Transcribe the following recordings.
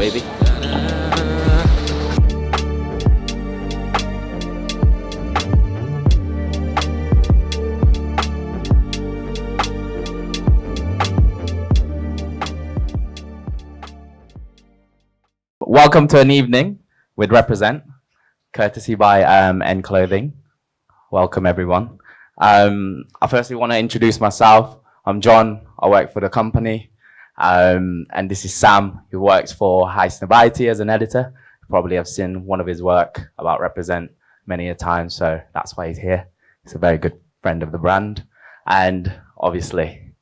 baby. Welcome to an evening with Represent, courtesy by N Clothing. Welcome, everyone. I firstly want to introduce myself. I'm John. I work for the company. And this is Sam, who works for High Snobiety as an editor. You probably have seen one of his work about Represent many a time, so that's why he's here. He's a very good friend of the brand. And obviously,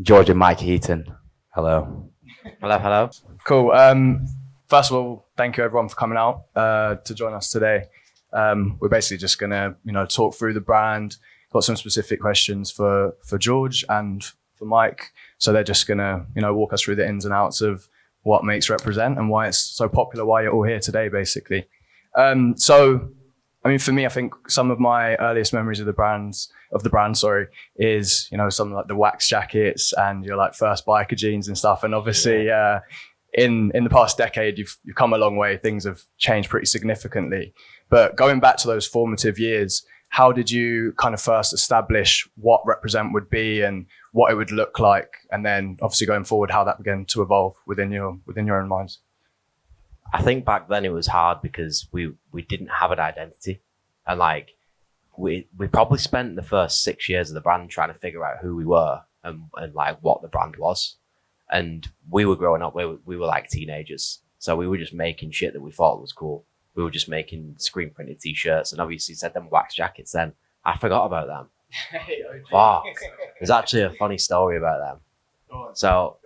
George and Mike Heaton. Hello. Hello, hello. Cool. First of all, thank you everyone for coming out to join us today. We're basically just gonna, talk through the brand. Got some specific questions for George and for Mike. So they're just gonna, walk us through the ins and outs of what makes Represent and why it's so popular, why you're all here today, basically. For me, I think some of my earliest memories of the brand, is, some like the wax jackets and your like first biker jeans and stuff. And obviously, in the past decade, you've come a long way. Things have changed pretty significantly. But going back to those formative years, how did you kind of first establish what Represent would be and what it would look like? And then obviously going forward, how that began to evolve within your own minds? I think back then it was hard because we didn't have an identity. And like, we probably spent the first 6 years of the brand trying to figure out who we were and like what the brand was. And we were growing up, we were like teenagers. So we were just making shit that we thought was cool. We were just making screen printed t-shirts and obviously said them wax jackets then. I forgot about them. Fuck. There's actually a funny story about them. So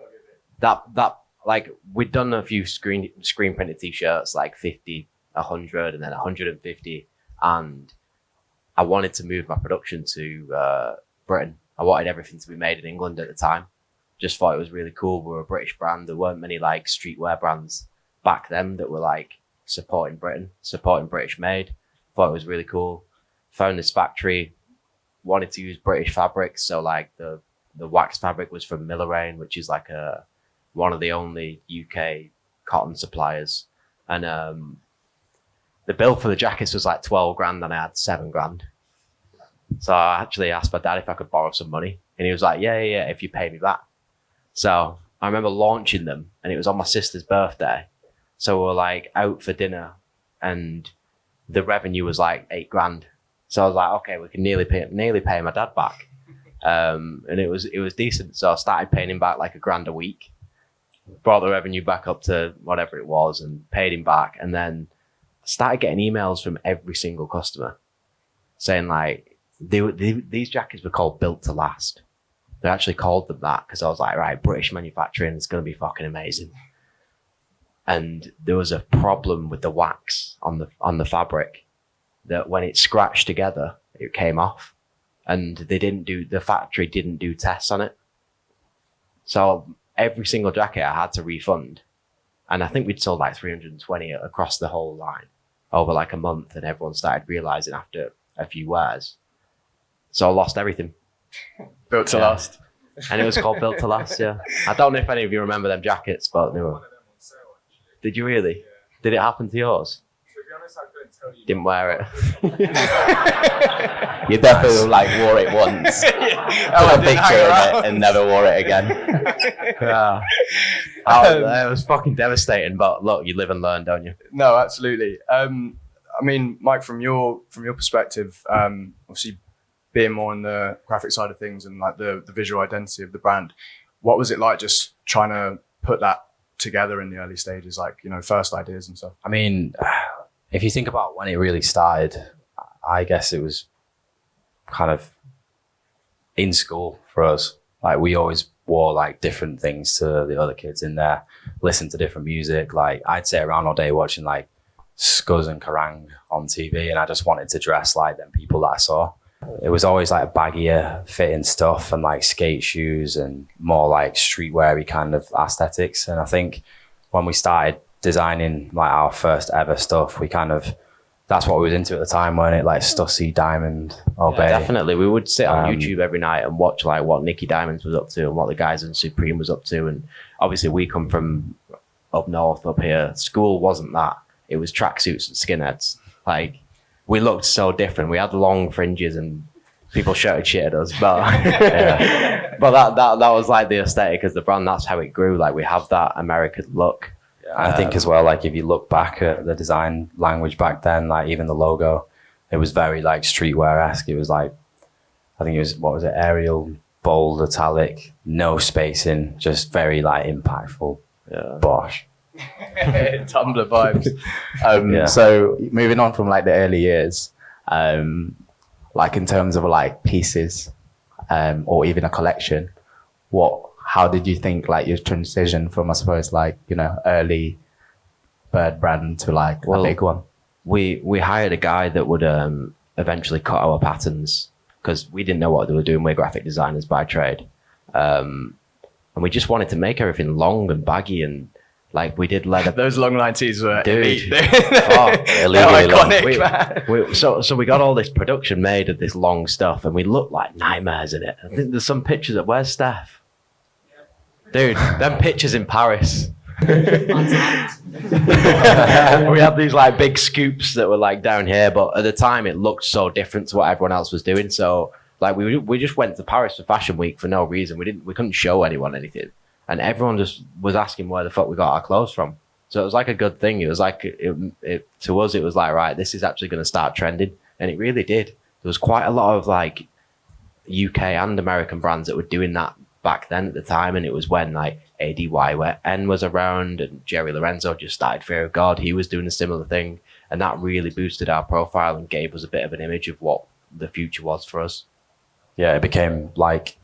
that like we'd done a few screen printed t-shirts, like 50, 100 and then 150. And I wanted to move my production to Britain. I wanted everything to be made in England at the time. Just thought it was really cool. We were a British brand. There weren't many like streetwear brands back then that were like supporting Britain, supporting British made. Thought it was really cool. Found this factory, wanted to use British fabrics. So like the wax fabric was from Millerain, which is like one of the only UK cotton suppliers. And the bill for the jackets was like 12 grand and I had 7 grand. So I actually asked my dad if I could borrow some money. And he was like, yeah, if you pay me back. So I remember launching them and it was on my sister's birthday. So we were like out for dinner and the revenue was like 8 grand. So I was like, okay, we can nearly pay my dad back. And it was decent. So I started paying him back like £1 a week, brought the revenue back up to whatever it was and paid him back. And then started getting emails from every single customer saying like, these jackets were called Built to Last. They actually called them that because I was like, right, British manufacturing is going to be fucking amazing. And there was a problem with the wax on the fabric that when it scratched together, it came off, and the factory didn't do tests on it. So every single jacket I had to refund, and I think we'd sold like 320 across the whole line over like a month, and everyone started realizing after a few wears. So I lost everything. Built to last. And it was called Built to Last, yeah. I don't know if any of you remember them jackets, but they were. Did you really? Yeah. Did it happen to yours? To be honest, I couldn't tell you. Didn't wear it. You definitely like wore it once. Took a picture of it and never wore it again. Yeah. It was fucking devastating, but look, you live and learn, don't you? No, absolutely. Mike, from your perspective, obviously being more on the graphic side of things and like the visual identity of the brand, what was it like just trying to put that together in the early stages, like, first ideas and stuff? I mean, if you think about when it really started, I guess it was kind of in school for us. Like we always wore like different things to the other kids in there, listened to different music. Like I'd sit around all day watching like Scuzz and Kerrang on TV, and I just wanted to dress like them people that I saw. It was always like baggier fitting stuff and like skate shoes and more like streetwear-y kind of aesthetics. And I think when we started designing like our first ever stuff, that's what we was into at the time, weren't it? Like Stussy, Diamond, Obey. Yeah, definitely. We would sit on YouTube every night and watch like what Nicky Diamonds was up to and what the guys in Supreme was up to. And obviously we come from up north, up here, school wasn't that. It was tracksuits and skinheads. Like, we looked so different. We had long fringes and people shouted shit at us. But, but that was like the aesthetic as the brand. That's how it grew. Like, we have that American look. I think as well, like if you look back at the design language back then, like even the logo, it was very like streetwear-esque. It was like, I think it was, what was it, Arial, bold, italic, no spacing, just very like impactful. Bosh. Tumblr vibes. So moving on from like the early years, like in terms of like pieces, or even a collection, how did you think like your transition from, I suppose, like, you know, early bird brand to like a big one? We hired a guy that would eventually cut our patterns because we didn't know what they were doing. We're graphic designers by trade. And we just wanted to make everything long and baggy, and like we did leather. Those long line tees were elite. They're iconic, man. So we got all this production made of this long stuff, and we looked like nightmares in it. I think there's some pictures of, where's Steph? Dude, them pictures in Paris. We had these like big scoops that were like down here, but at the time it looked so different to what everyone else was doing. So like we just went to Paris for Fashion Week for no reason. We couldn't show anyone anything, and everyone just was asking where the fuck we got our clothes from. So it was like a good thing. It was like it to us. It was like, right, this is actually going to start trending, and it really did. There was quite a lot of like UK and American brands that were doing that back then at the time, and it was when like ADYN was around and Jerry Lorenzo just started Fear of God. He was doing a similar thing, and that really boosted our profile and gave us a bit of an image of what the future was for us. Yeah, it became like,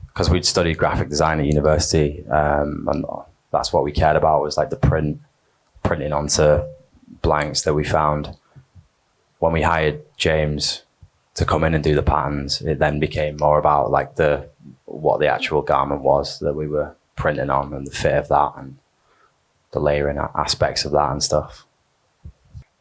because we'd studied graphic design at university, and that's what we cared about, was like the printing onto blanks that we found. When we hired James to come in and do the patterns, it then became more about like what the actual garment was that we were printing on, and the fit of that and the layering aspects of that and stuff.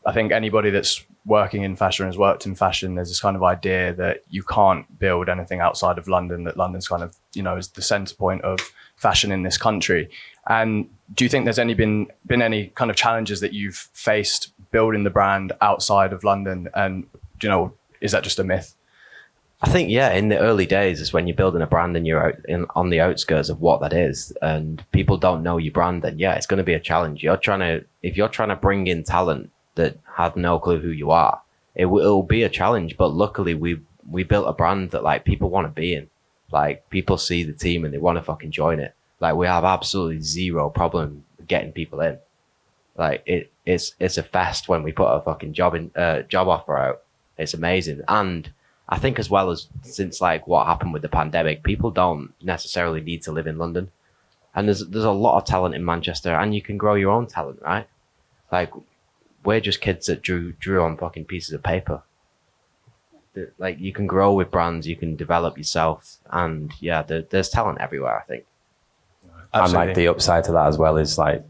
I think anybody that's working in fashion, has worked in fashion, there's this kind of idea that you can't build anything outside of London, that London's kind of, you know, is the center point of fashion in this country. And do you think there's been any kind of challenges that you've faced building the brand outside of London? And, you know, is that just a myth? I think, yeah, in the early days is when you're building a brand and you're on the outskirts of what that is, and people don't know your brand, then yeah, it's going to be a challenge. If you're trying to bring in talent that have no clue who you are, it'll be a challenge. But luckily we built a brand that like people want to be in. Like, people see the team and they want to fucking join it. Like, we have absolutely zero problem getting people in. Like, it's a fest when we put a fucking job offer out. It's amazing. And I think as well, as since like what happened with the pandemic, people don't necessarily need to live in London, and there's a lot of talent in Manchester, and you can grow your own talent, right? Like, we're just kids that drew on fucking pieces of paper. Like, you can grow with brands, you can develop yourself, and yeah, there's talent everywhere, I think. Absolutely. And like the upside to that as well is like,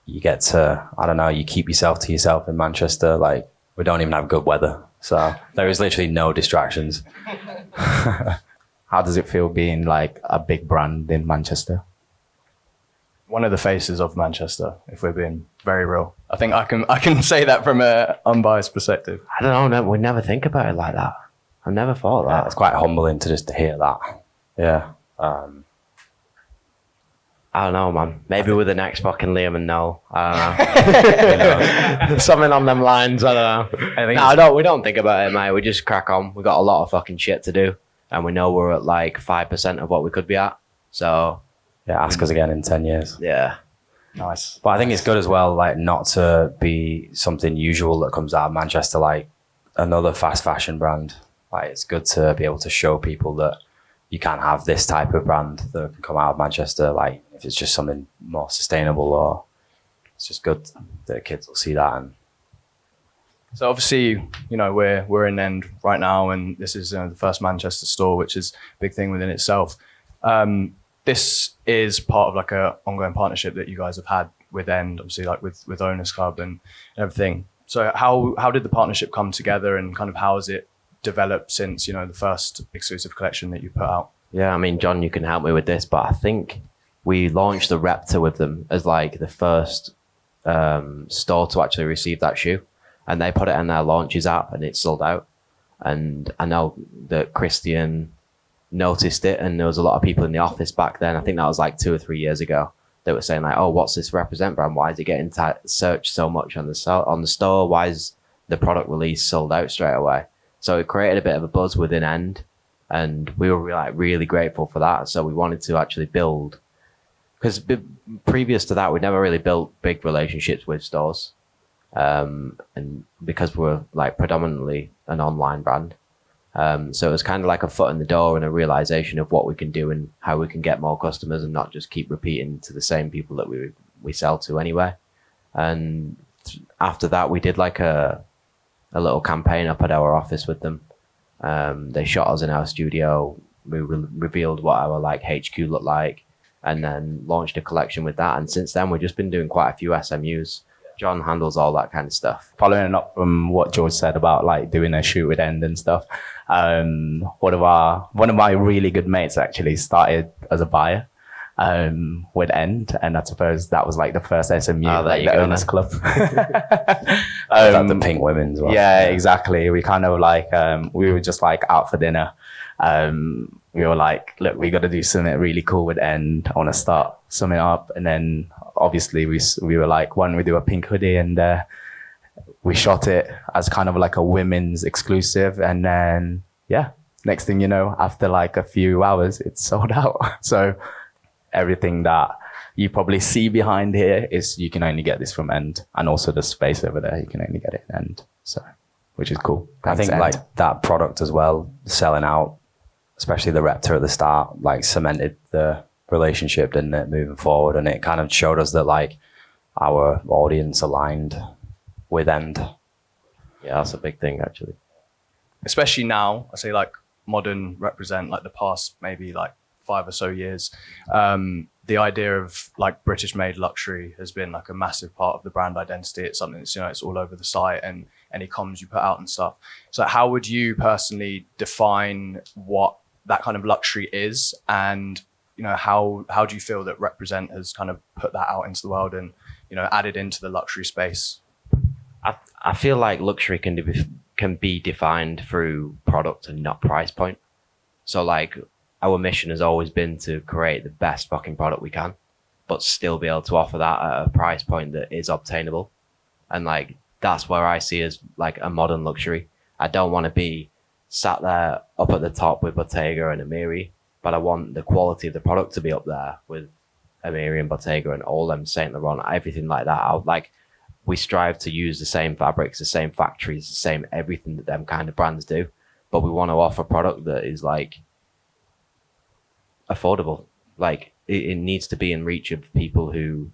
you get to, I don't know, you keep yourself to yourself in Manchester. Like, we don't even have good weather, so there is literally no distractions. How does it feel being like a big brand in Manchester? One of the faces of Manchester, if we're being very real. I think I can say that from an unbiased perspective. I don't know, no, we never think about it like that. I've never thought of that. It's quite humbling to just hear that. Yeah. I don't know, man. Maybe with the next fucking Liam and Noel. I don't know. Something on them lines. I don't know. We don't think about it, mate. We just crack on. We got a lot of fucking shit to do, and we know we're at like 5% of what we could be at. So yeah, ask us again in 10 years. Yeah. Nice. But I think it's good as well, like, not to be something usual that comes out of Manchester, like another fast fashion brand. Like, it's good to be able to show people that you can have this type of brand that can come out of Manchester. Like, if it's just something more sustainable, or it's just good that kids will see that. And so obviously, you know, we're in End right now, and this is the first Manchester store, which is a big thing within itself. This is part of like a ongoing partnership that you guys have had with End, obviously, like with Owners Club and everything. So how did the partnership come together, and kind of how has it developed since, you know, the first exclusive collection that you put out? Yeah, I mean, John, you can help me with this, but I think we launched the Repta with them as like the first store to actually receive that shoe, and they put it in their launches app and it sold out. And I know that Christian noticed it, and there was a lot of people in the office back then. I think that was like 2 or 3 years ago. They were saying like, "Oh, what's this Represent brand? Why is it getting searched so much on the store? Why is the product release sold out straight away?" So it created a bit of a buzz within End, and we were really grateful for that. So we wanted to actually build, because previous to that, we'd never really built big relationships with stores, and because we're like predominantly an online brand. So it was kind of like a foot in the door and a realization of what we can do and how we can get more customers and not just keep repeating to the same people that we sell to anyway. And after that, we did like a little campaign up at our office with them. They shot us in our studio. We revealed what our like HQ looked like, and then launched a collection with that. And since then, we've just been doing quite a few SMUs. John handles all that kind of stuff. Following up from what George said about like doing a shoot with End and stuff, one of my really good mates actually started as a buyer with End, and I suppose that was like the first SMU, like the owners club. The pink women's one. Yeah, exactly. We kind of like we were just like out for dinner. We were like, look, we got to do something really cool with End. I want to start something up. And then obviously we were like, why don't we do a pink hoodie? And we shot it as kind of like a women's exclusive. And then, yeah, next thing you know, after like a few hours, it's sold out. So everything that you probably see behind here is you can only get this from End. And also the space over there, you can only get it in End. So, which is cool. I think End. like that product as well, selling out, especially the Repta at the start, like cemented the relationship, didn't it, moving forward. And it kind of showed us that like our audience aligned with End. Yeah, that's a big thing actually. Especially now, I say like modern Represent, like the past maybe like 5 or so years. The idea of like British made luxury has been like a massive part of the brand identity. It's something that's, it's all over the site and any comms you put out and stuff. So how would you personally define what that kind of luxury is? And, how do you feel that Represent has kind of put that out into the world and, added into the luxury space? I feel like luxury can be defined through product and not price point. So like our mission has always been to create the best fucking product we can, but still be able to offer that at a price point that is obtainable. And like, that's where I see as like a modern luxury. I don't want to be sat there up at the top with Bottega and Amiri, but I want the quality of the product to be up there with Amiri and Bottega and all them Saint Laurent, everything like that. We strive to use the same fabrics, the same factories, the same everything that them kind of brands do, but we want to offer product that is like affordable. Like it needs to be in reach of people who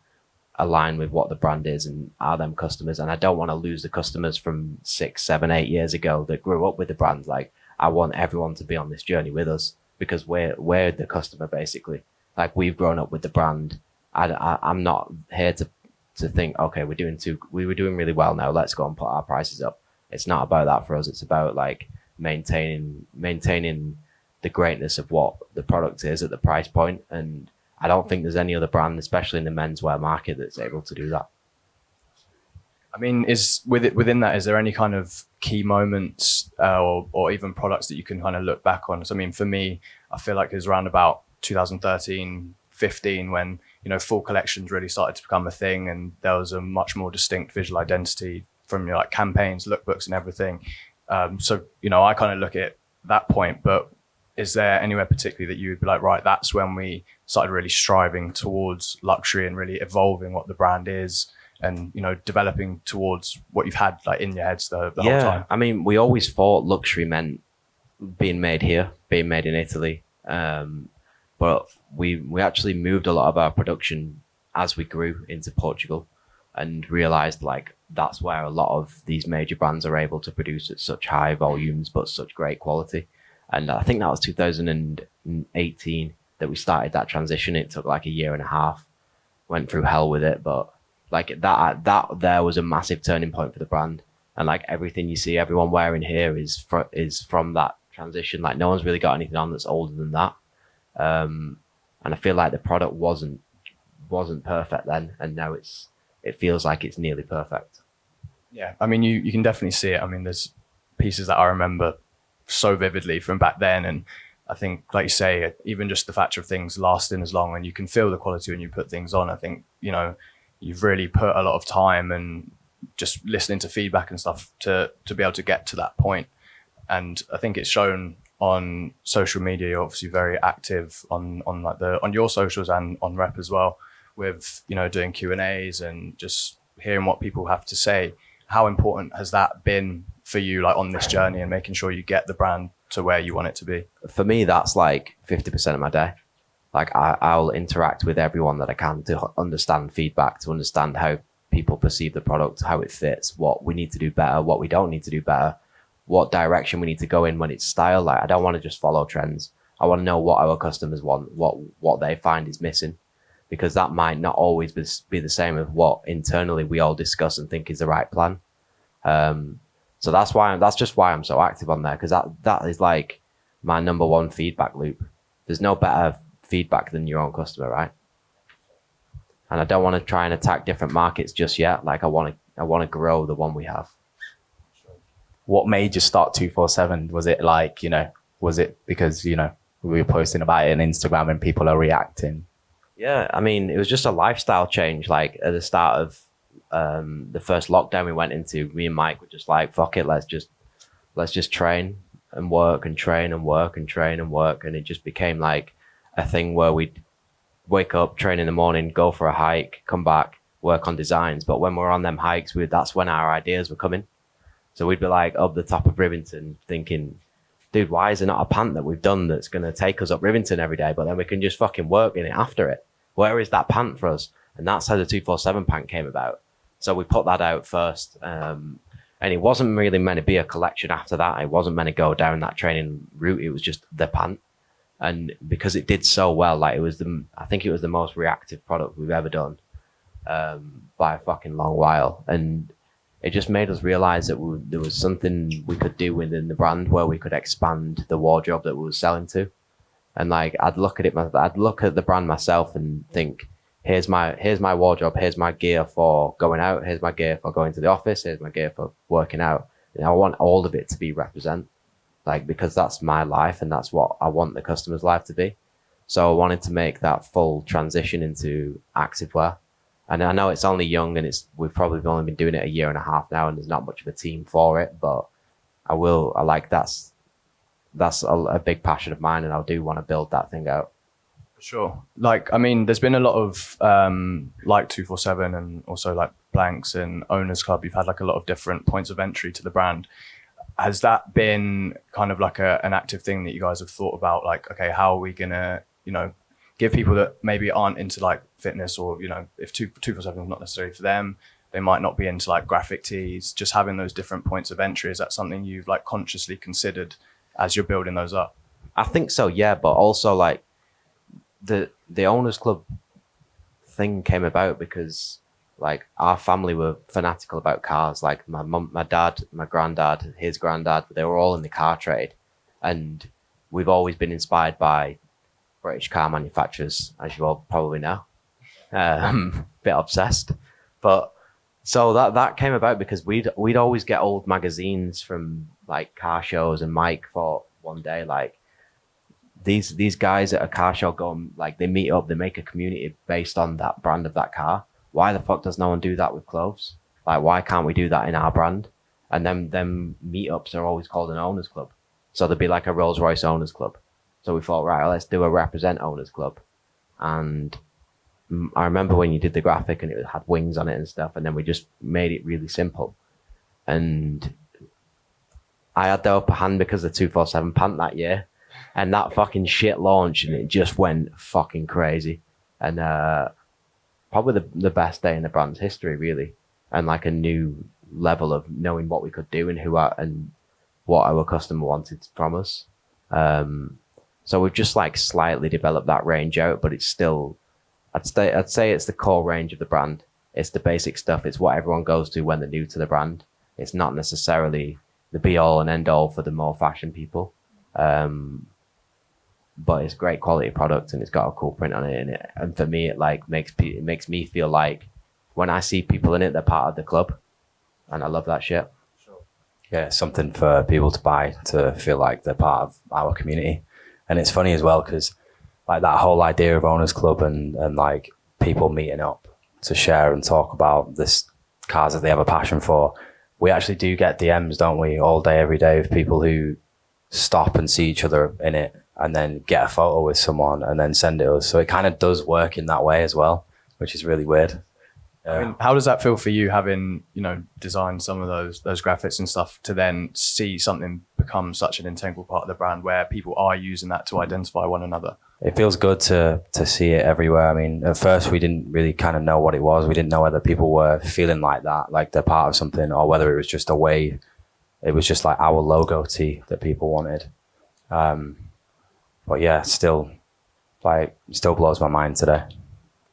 align with what the brand is and are them customers. And I don't want to lose the customers from 6, 7, 8 years ago that grew up with the brand. Like I want everyone to be on this journey with us because we're the customer basically. Like we've grown up with the brand. I'm not here to think, okay, we were doing really well now, let's go and put our prices up. It's not about that for us. It's about like maintaining the greatness of what the product is at the price point. And I don't think there's any other brand, especially in the menswear market, that's able to do that. I mean, within that, is there any kind of key moments or even products that you can kind of look back on? So, I mean, for me, I feel like it was around about 2013, 15 when, full collections really started to become a thing and there was a much more distinct visual identity from like campaigns, lookbooks and everything. So, I kind of look at that point, but is there anywhere particularly that you would be like, right, that's when we started really striving towards luxury and really evolving what the brand is and, developing towards what you've had like in your heads the whole time? I mean, we always thought luxury meant being made here, being made in Italy. But we actually moved a lot of our production as we grew into Portugal and realized like that's where a lot of these major brands are able to produce at such high volumes but such great quality. And I think that was 2018 that we started that transition. It took like a year and a half, went through hell with it, but like that there was a massive turning point for the brand. And like everything you see everyone wearing here is from that transition. Like no one's really got anything on that's older than that. And And I feel like the product wasn't perfect then, and now it feels like it's nearly perfect. Yeah, I mean, you can definitely see it. I mean, there's pieces that I remember so vividly from back then, and I think, like you say, even just the factor of things lasting as long, and you can feel the quality when you put things on. I think, you know, you've really put a lot of time and just listening to feedback and stuff to be able to get to that point. And I think it's shown on social media. You're obviously very active on your socials and on Rep as well, with, you know, doing Q&As and just hearing what people have to say. How important has that been for you, like, on this journey and making sure you get the brand to where you want it to be? For me, that's like 50% of my day. Like I'll interact with everyone that I can to understand feedback, to understand how people perceive the product, how it fits, what we need to do better, what we don't need to do better, what direction we need to go in when it's style. Like, I don't want to just follow trends. I want to know what our customers want, what they find is missing, because that might not always be the same as what internally we all discuss and think is the right plan. So that's just why I'm so active on there, because that is like my number one feedback loop. There's no better feedback than your own customer, right? And I don't want to try and attack different markets just yet. Like, I want to grow the one we have. What made you start 247? Was it like, you know, was it because, you know, we were posting about it on Instagram and people are reacting? Yeah, I mean, it was just a lifestyle change. Like, at the start of the first lockdown we went into, me and Mike were just like, fuck it, let's just train and work and train and work and train and work. And it just became like a thing where we'd wake up, train in the morning, go for a hike, come back, work on designs. But when we're on them hikes, that's when our ideas were coming. So we'd be like up the top of Rivington thinking, dude, why is there not a pant that we've done that's going to take us up Rivington every day, but then we can just fucking work in it after it? Where is that pant for us? And that's how the 247 pant came about. So we put that out first. And it wasn't really meant to be a collection after that. It wasn't meant to go down that training route. It was just the pant. And because it did so well, like, I think it was the most reactive product we've ever done by a fucking long while. And it just made us realize that there was something we could do within the brand where we could expand the wardrobe that we were selling to. And like, I'd look at the brand myself and think, here's my wardrobe, here's my gear for going out, here's my gear for going to the office, here's my gear for working out. And I want all of it to be represent, like, because that's my life and that's what I want the customer's life to be. So I wanted to make that full transition into activewear. And I know it's only young and we've probably only been doing it a year and a half now, and there's not much of a team for it, but that's a big passion of mine, and I do want to build that thing out. Sure. Like, I mean, there's been a lot of like 247 and also like Blanks and Owners Club. You've had like a lot of different points of entry to the brand. Has that been kind of like an active thing that you guys have thought about? Like, okay, how are we gonna, you know, give people that maybe aren't into like fitness, or, you know, if 247 is not necessarily for them, they might not be into like graphic tees, just having those different points of entry. Is that something you've like consciously considered as you're building those up? I think so, yeah. But also, like, the Owners Club thing came about because, like, our family were fanatical about cars. Like, my mum, my dad, my granddad, his granddad, they were all in the car trade. And we've always been inspired by British car manufacturers, as you all probably know. Bit obsessed. But so that came about because we'd always get old magazines from like car shows, and Mike thought one day, like, these guys at a car show go and, like, they meet up, they make a community based on that brand of that car. Why the fuck does no one do that with clothes? Like, why can't we do that in our brand? And then them meetups are always called an Owners Club. So there'd be like a Rolls Royce Owners Club. So we thought, right, let's do a Represent Owners Club. And I remember when you did the graphic and it had wings on it and stuff, and then we just made it really simple. And I had the upper hand because of the 247 pant that year. And that fucking shit launched, and it just went fucking crazy. And probably the best day in the brand's history, really. And like a new level of knowing what we could do and what our customer wanted from us. So we've just like slightly developed that range out, but it's still, I'd say it's the core range of the brand. It's the basic stuff. It's what everyone goes to when they're new to the brand. It's not necessarily the be all and end all for the more fashion people. but it's great quality product and it's got a cool print on it. And for me, it like makes me feel like when I see people in it, they're part of the club, and I love that shit. Yeah, something for people to buy to feel like they're part of our community. And it's funny as well because like that whole idea of owners club and like people meeting up to share and talk about this cars that they have a passion for. We actually do get DMs, don't we, all day, every day, of people who stop and see each other in it and then get a photo with someone and then send it us. So it kind of does work in that way as well, which is really weird. I mean, how does that feel for you, having, you know, designed some of those graphics and stuff, to then see something become such an integral part of the brand where people are using that to identify one another? It feels good to see it everywhere. I mean, at first we didn't really kind of know what it was. We didn't know whether people were feeling like that, like they're part of something, or whether it was just a way, it was just like our logo tee that people wanted. But yeah, still blows my mind today.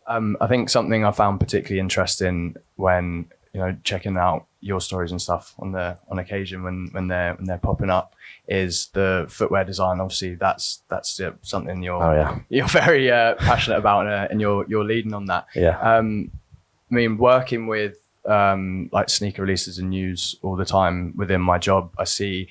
I think something I found particularly interesting when, you know, checking out your stories and stuff on occasion when they're popping up is the footwear design. Obviously, that's something you're very passionate about, and you're leading on that. Yeah. I mean, working with like sneaker releases and news all the time within my job, I see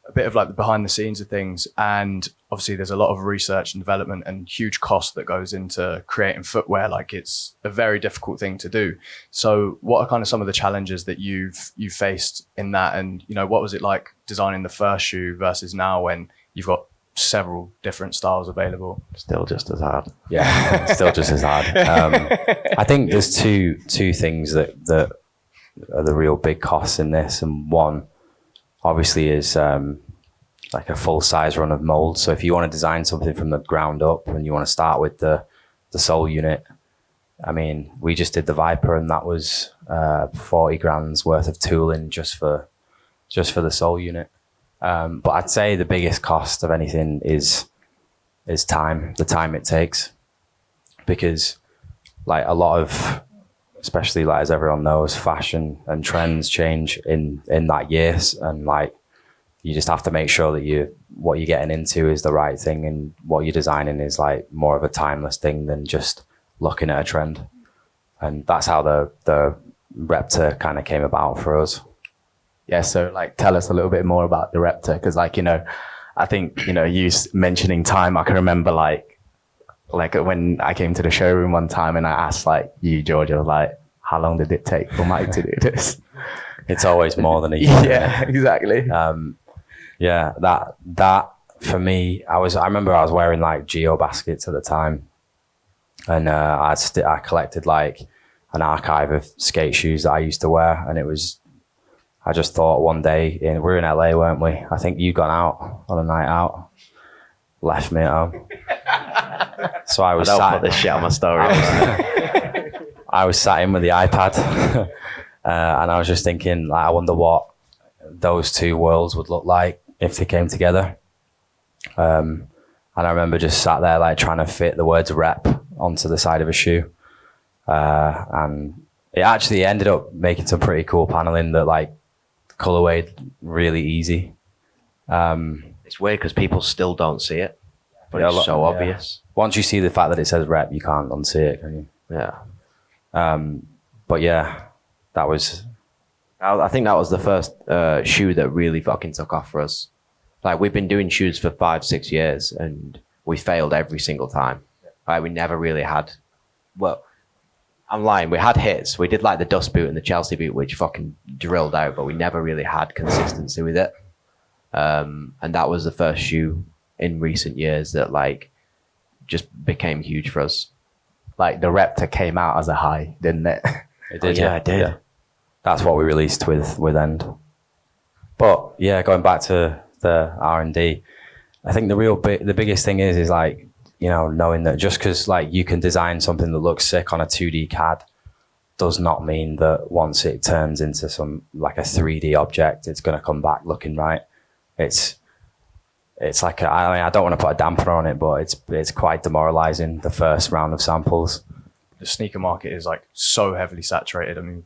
a bit of like the behind the scenes of things, and obviously there's a lot of research and development and huge cost that goes into creating footwear. Like, it's a very difficult thing to do. So what are kind of some of the challenges that you've faced in that? And, you know, what was it like designing the first shoe versus now when you've got several different styles available? Still just as hard. Yeah, it's still just as hard. I think there's two things that are the real big costs in this, and one obviously is like a full size run of molds. So if you want to design something from the ground up and you want to start with the sole unit, I mean, we just did the Viper, and that was 40 grand's worth of tooling just for the sole unit. But I'd say the biggest cost of anything is time, the time it takes, because like a lot of, especially like as everyone knows, fashion and trends change in that year, and like you just have to make sure that what you're getting into is the right thing, and what you're designing is like more of a timeless thing than just looking at a trend. And that's how the Repta kind of came about for us. Yeah, so like tell us a little bit more about the Repta, because like, you know, I think, you know, you mentioning time, I can remember like when I came to the showroom one time and I asked like you, George, I was like, how long did it take for Mike to do this? It's always more than a year. Yeah, exactly. Yeah, that for me, I remember I was wearing like Geo baskets at the time, and I collected like an archive of skate shoes that I used to wear, and I just thought one day, we're in LA, weren't we? I think you'd gone out on a night out, left me at home. So I don't put this shit on my story. I was sat in with the iPad, and I was just thinking, like, I wonder what those two worlds would look like if they came together. And I remember just sat there, like, trying to fit the words rep onto the side of a shoe. And it actually ended up making some pretty cool paneling that, like, colorway really easy. It's weird because people still don't see it, but it's so obvious. Once you see the fact that it says rep, you can't unsee it, can you? Yeah. But yeah, that was... I think that was the first shoe that really fucking took off for us. Like, we've been doing shoes for 5-6 years and we failed every single time. Like, we never really had... Well, I'm lying. We had hits. We did like the Dust boot and the Chelsea boot, which fucking drilled out, but we never really had consistency with it. And that was the first shoe in recent years that like just became huge for us. Like the Repta came out as a high, didn't it? It did, yeah, it did. Yeah. That's what we released with End. But yeah, going back to the R&D, I think the biggest thing is like, you know, knowing that just because like you can design something that looks sick on a 2D CAD does not mean that once it turns into some like a 3D object, it's going to come back looking right. It's like I don't want to put a dampener on it, but it's quite demoralizing, the first round of samples. The sneaker market is like so heavily saturated. I mean,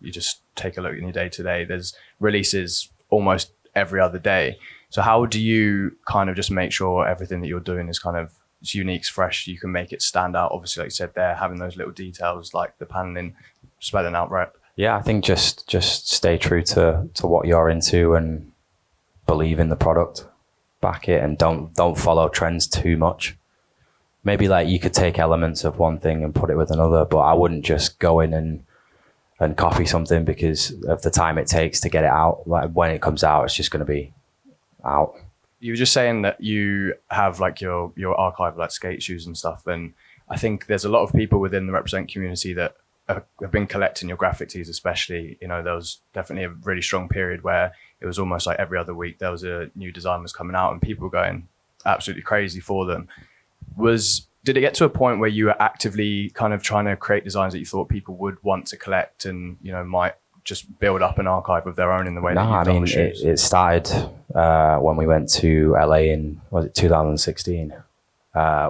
you just take a look in your day to day. There's releases almost every other day. So how do you kind of just make sure everything that you're doing is kind of it's unique, fresh, you can make it stand out? Obviously, like you said there, having those little details like the paneling, spelling out right. Yeah, I think just stay true to what you're into and believe in the product, back it, and don't follow trends too much. Maybe like you could take elements of one thing and put it with another, but I wouldn't just go in and copy something because of the time it takes to get it out. Like when it comes out, it's just going to be out. You were just saying that you have like your archive of like skate shoes and stuff, and I think there's a lot of people within the Represent community that have been collecting your graphic tees, especially. You know, there was definitely a really strong period where it was almost like every other week there was a new design was coming out and people were going absolutely crazy for them. Did it get to a point where you were actively kind of trying to create designs that you thought people would want to collect and, you know, might just build up an archive of their own in the way that you've done the shoes? It started when we went to LA in, was it 2016?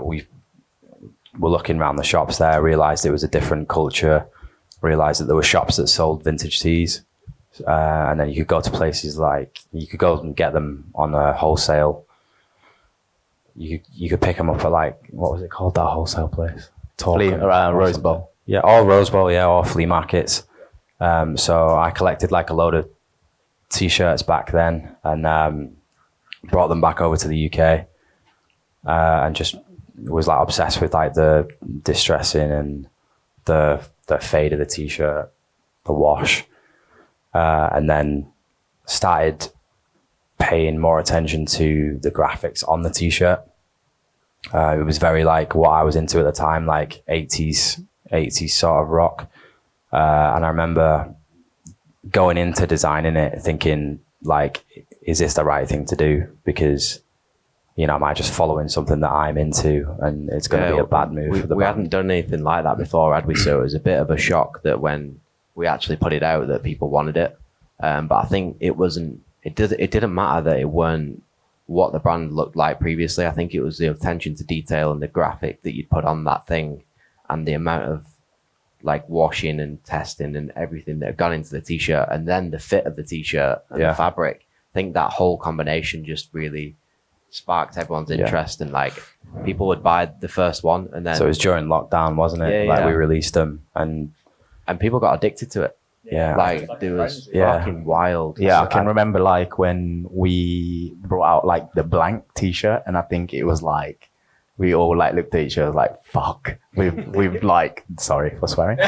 We were looking around the shops there, realized it was a different culture, realized that there were shops that sold vintage tees. And then you could go to places like, you could go and get them on a wholesale. You could pick them up at like, what was it called, that wholesale place? Rose Bowl. Yeah, or Rose Bowl, yeah, or flea markets. So I collected like a load of t-shirts back then and brought them back over to the UK and just was like obsessed with like the distressing and the fade of the t-shirt, the wash, and then started paying more attention to the graphics on the t-shirt. It was very like what I was into at the time, like 80s sort of rock. And I remember going into designing it thinking like, is this the right thing to do? Because, you know, am I just following something that I'm into and it's going to be a bad move for the We brand? hadn't done anything like that before, had we? So it was a bit of a shock that when we actually put it out that people wanted it. But I think it didn't matter that it weren't what the brand looked like previously. I think it was the attention to detail and the graphic that you'd put on that thing and the amount of like washing and testing and everything that had gone into the t-shirt and then the fit of the t-shirt and the fabric. I think that whole combination just really sparked everyone's interest and like people would buy the first one and then... So it was during lockdown, wasn't it? Yeah, we released them and people got addicted to it. Yeah. Like it was fucking wild. Yeah, I can remember like when we brought out like the blank t-shirt and I think it was like we all like looked at each other like, fuck, we've like, sorry for swearing.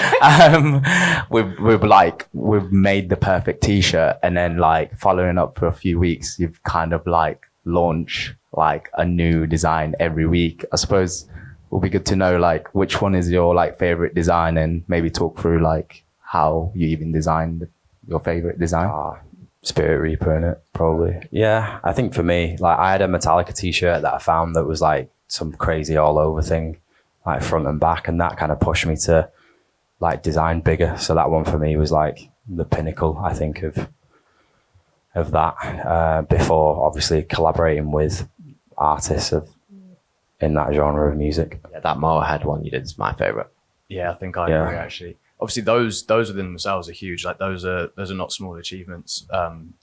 We've made the perfect t-shirt and then like following up for a few weeks, you've kind of like launch like a new design every week. I suppose it would be good to know like which one is your like favorite design and maybe talk through like how you even designed your favorite design. Spirit Reaper in it, probably. Yeah, I think for me, like I had a Metallica t-shirt that I found that was like some crazy all over thing, like front and back, and that kind of pushed me to like design bigger. So that one for me was like the pinnacle, I think, of that. Before obviously collaborating with artists in that genre of music. Yeah, that Motorhead one you did is my favorite. Yeah, I think I agree actually. Obviously, those within themselves are huge. Like those are not small achievements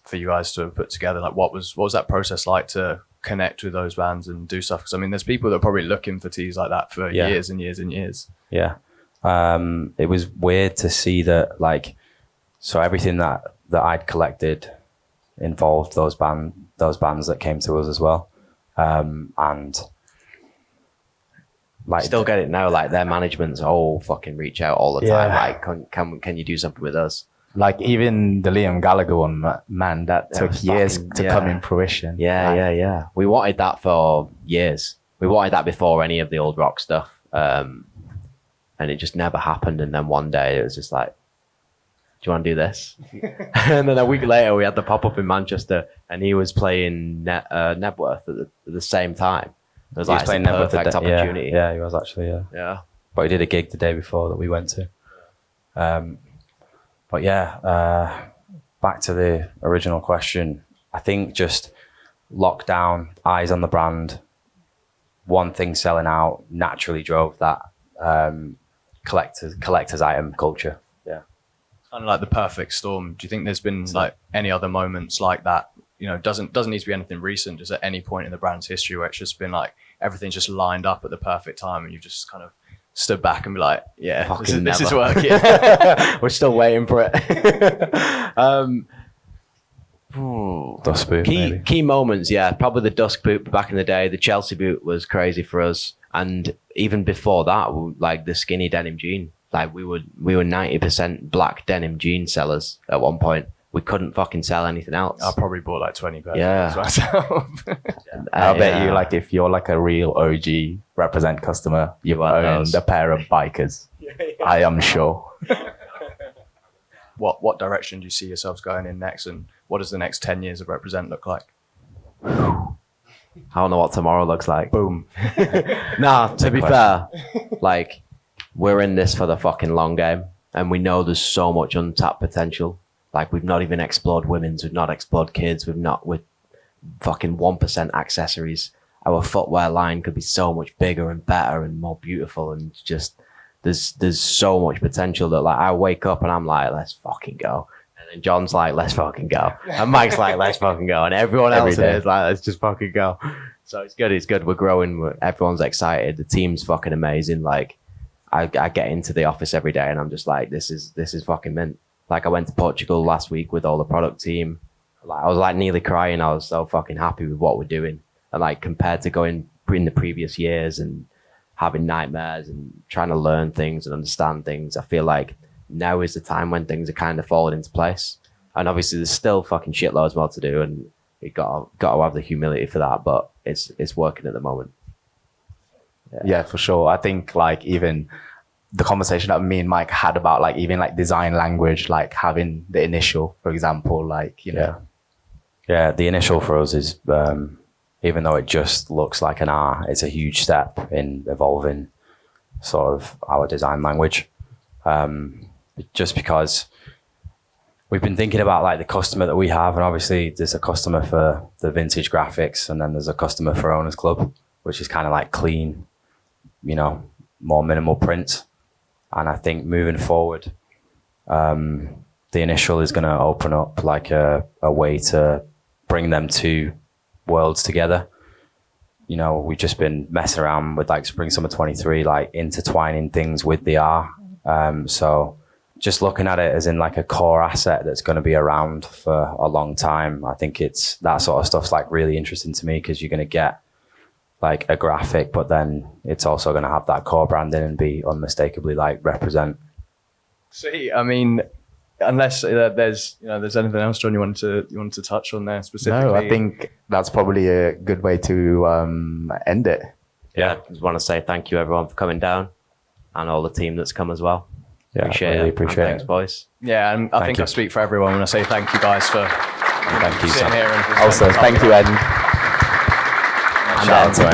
for you guys to have put together. Like what was that process like to connect with those bands and do stuff? Because I mean, there's people that are probably looking for tees like that for years and years and years. Yeah, it was weird to see that. Like, so everything that I'd collected involved those bands that came to us as well, and. Like still get it now, like their managements all fucking reach out all the time. Like, can you do something with us? Like even the Liam Gallagher one, man, that took years to come in fruition. Yeah. We wanted that for years. We wanted that before any of the old rock stuff. And it just never happened. And then one day it was just like, do you want to do this? And then a week later we had the pop-up in Manchester and he was playing Nebworth at the same time. It was like a perfect opportunity. Yeah, he was actually, yeah. But he did a gig the day before that we went to. But yeah, back to the original question. I think just lockdown, eyes on the brand, one thing selling out naturally drove that collector's item culture. Yeah. Kind of like the perfect storm. Do you think there's been like any other moments like that, doesn't need to be anything recent, just at any point in the brand's history where it's just been like everything's just lined up at the perfect time and you've just kind of stood back and be like, yeah, this is working. We're still waiting for it. Dust boot, maybe. Key moments, yeah. Probably the dusk boot back in the day. The Chelsea boot was crazy for us. And even before that, like the skinny denim jean. Like we were 90% black denim jean sellers at one point. We couldn't fucking sell anything else. I probably bought like 20 pairs Yeah. myself. I'll bet you, like, if you're like a real OG represent customer, you've owned a pair of bikers. I am sure. What direction do you see yourselves going in next, and what does the next 10 years of represent look like? I don't know what tomorrow looks like. Boom. Nah, to be fair, like, we're in this for the fucking long game, and we know there's so much untapped potential. Like, we've not even explored women's, we've not explored kids, with fucking 1% accessories. Our footwear line could be so much bigger and better and more beautiful, and just there's so much potential that, like, I wake up and I'm like, let's fucking go. And then John's like, let's fucking go. And Mike's like, let's fucking go. And everyone else is like, let's just fucking go. So it's good. We're growing. Everyone's excited. The team's fucking amazing. Like, I get into the office every day and I'm just like, this is fucking mint. Like, I went to Portugal last week with all the product team. Like, I was like nearly crying. I was so fucking happy with what we're doing. And like, compared to going in the previous years and having nightmares and trying to learn things and understand things, I feel like now is the time when things are kind of falling into place. And obviously there's still fucking shitloads more to do, and we got to have the humility for that, but it's working at the moment. Yeah, for sure. I think, like, even the conversation that me and Mike had about, like, even like design language, like having the initial, for example, like, you know. Yeah, the initial for us is, even though it just looks like an R, it's a huge step in evolving sort of our design language. Just because we've been thinking about, like, the customer that we have, and obviously there's a customer for the vintage graphics, and then there's a customer for Owners Club, which is kind of like clean, you know, more minimal print. And I think moving forward, the initial is going to open up like a way to bring them two worlds together. You know, we've just been messing around with like Spring Summer 23, like intertwining things with the R. So just looking at it as in like a core asset that's going to be around for a long time. I think it's that sort of stuff's like really interesting to me, because you're going to get like a graphic, but then it's also going to have that core branding and be unmistakably like represent. See, I mean, unless there's anything else, John, you wanted to touch on there specifically? No, I think that's probably a good way to end it. Yeah, I just want to say thank you everyone for coming down, and all the team that's come as well. Yeah, Appreciate it. Thanks, it. boys. Yeah, and I think I speak for everyone when I say thank you guys for Thank you, sitting Sam. here. And Also, thank you, Ed. Shout out to Ed.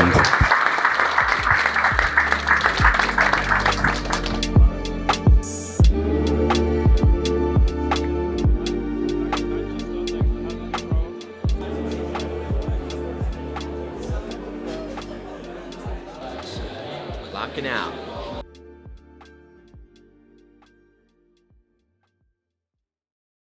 Clocking out.